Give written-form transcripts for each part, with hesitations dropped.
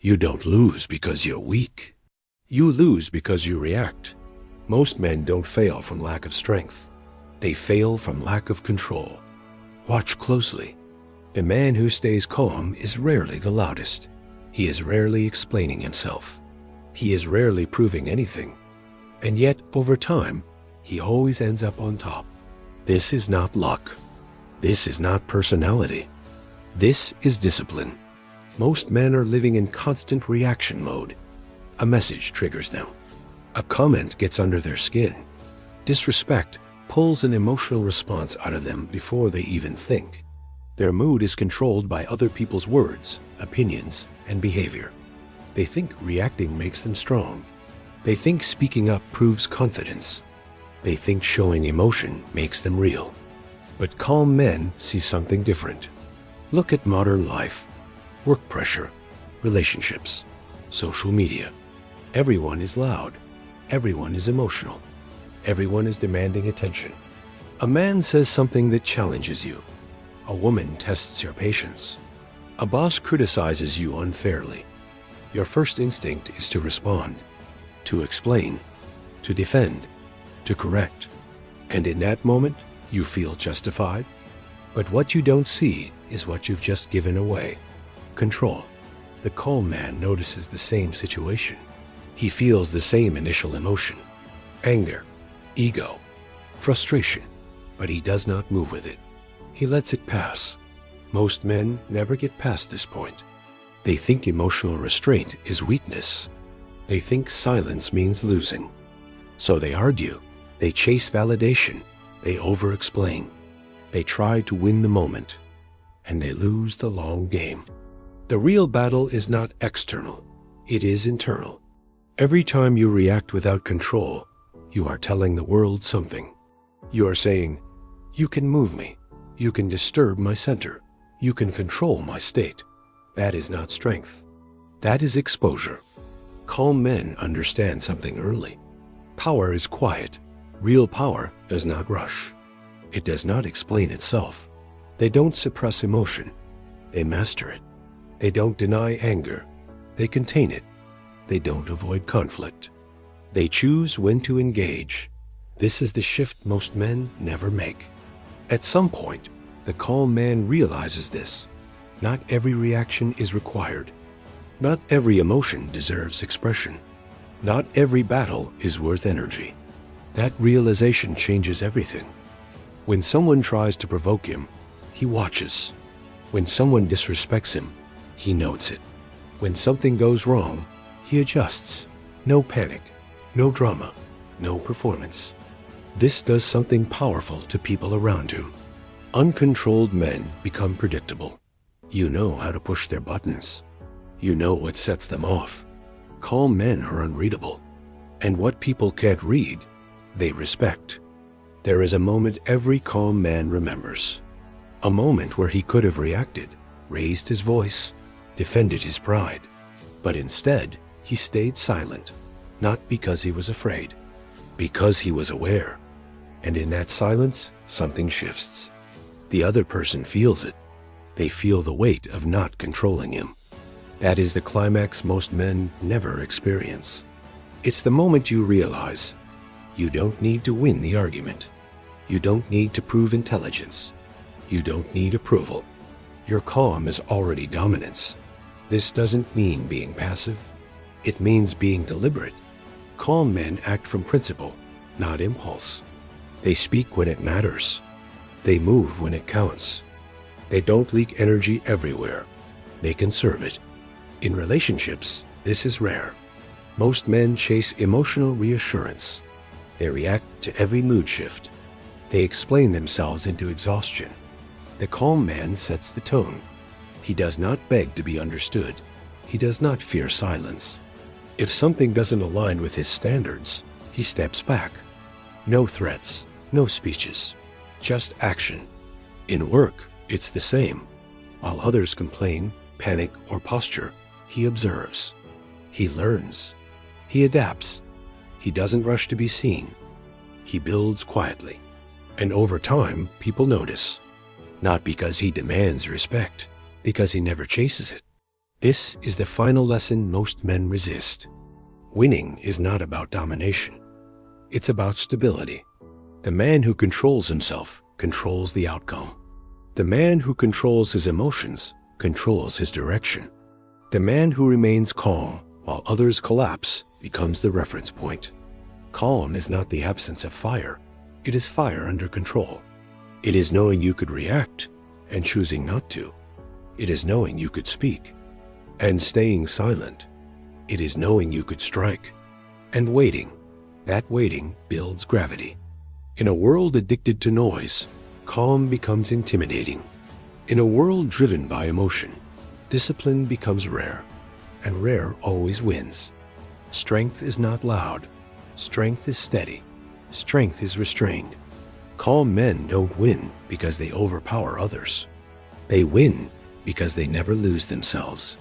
You don't lose because you're weak. You lose because you react. Most men don't fail from lack of strength. They fail from lack of control. Watch closely. A man who stays calm is rarely the loudest. He is rarely explaining himself. He is rarely proving anything. And yet, over time, he always ends up on top. This is not luck. This is not personality. This is discipline. Most men are living in constant reaction mode. A message triggers them. A comment gets under their skin. Disrespect pulls an emotional response out of them before they even think. Their mood is controlled by other people's words, opinions, and behavior. They think reacting makes them strong. They think speaking up proves confidence. They think showing emotion makes them real. But calm men see something different. Look at modern life. Work pressure, relationships, social media. Everyone is loud. Everyone is emotional. Everyone is demanding attention. A man says something that challenges you. A woman tests your patience. A boss criticizes you unfairly. Your first instinct is to respond, to explain, to defend, to correct. And in that moment, you feel justified. But what you don't see is what you've just given away. Control. The calm man notices the same situation. He feels the same initial emotion. Anger, ego, frustration. But he does not move with it. He lets it pass. Most men never get past this point. They think emotional restraint is weakness. They think silence means losing. So they argue. They chase validation. They over-explain. They try to win the moment. And they lose the long game. The real battle is not external. It is internal. Every time you react without control, you are telling the world something. You are saying, you can move me. You can disturb my center. You can control my state. That is not strength. That is exposure. Calm men understand something early. Power is quiet. Real power does not rush. It does not explain itself. They don't suppress emotion. They master it. They don't deny anger. They contain it. They don't avoid conflict. They choose when to engage. This is the shift most men never make. At some point, the calm man realizes this. Not every reaction is required. Not every emotion deserves expression. Not every battle is worth energy. That realization changes everything. When someone tries to provoke him, he watches. When someone disrespects him, he notes it. When something goes wrong, he adjusts. No panic, no drama, no performance. This does something powerful to people around him. Uncontrolled men become predictable. You know how to push their buttons. You know what sets them off. Calm men are unreadable. And what people can't read, they respect. There is a moment every calm man remembers. A moment where he could have reacted, raised his voice, defended his pride. But instead, he stayed silent, not because he was afraid, because he was aware. And in that silence, something shifts. The other person feels it. They feel the weight of not controlling him. That is the climax most men never experience. It's the moment you realize you don't need to win the argument. You don't need to prove intelligence. You don't need approval. Your calm is already dominance. This doesn't mean being passive. It means being deliberate. Calm men act from principle, not impulse. They speak when it matters. They move when it counts. They don't leak energy everywhere. They conserve it. In relationships, this is rare. Most men chase emotional reassurance. They react to every mood shift. They explain themselves into exhaustion. The calm man sets the tone. He does not beg to be understood. He does not fear silence. If something doesn't align with his standards, he steps back. No threats, no speeches, just action. In work, it's the same. While others complain, panic, or posture, he observes. He learns. He adapts. He doesn't rush to be seen. He builds quietly. And over time, people notice. Not because he demands respect, because he never chases it. This is the final lesson most men resist. Winning is not about domination. It's about stability. The man who controls himself controls the outcome. The man who controls his emotions controls his direction. The man who remains calm while others collapse becomes the reference point. Calm is not the absence of fire. It is fire under control. It is knowing you could react and choosing not to. It is knowing you could speak and staying silent. It is knowing you could strike and waiting. That waiting builds gravity. In a world addicted to noise, calm becomes intimidating. In a world driven by emotion, discipline becomes rare, and rare always wins. Strength is not loud. Strength is steady. Strength is restrained. Calm men don't win because they overpower others. They win because they never lose themselves.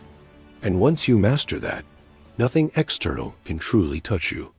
And once you master that, nothing external can truly touch you.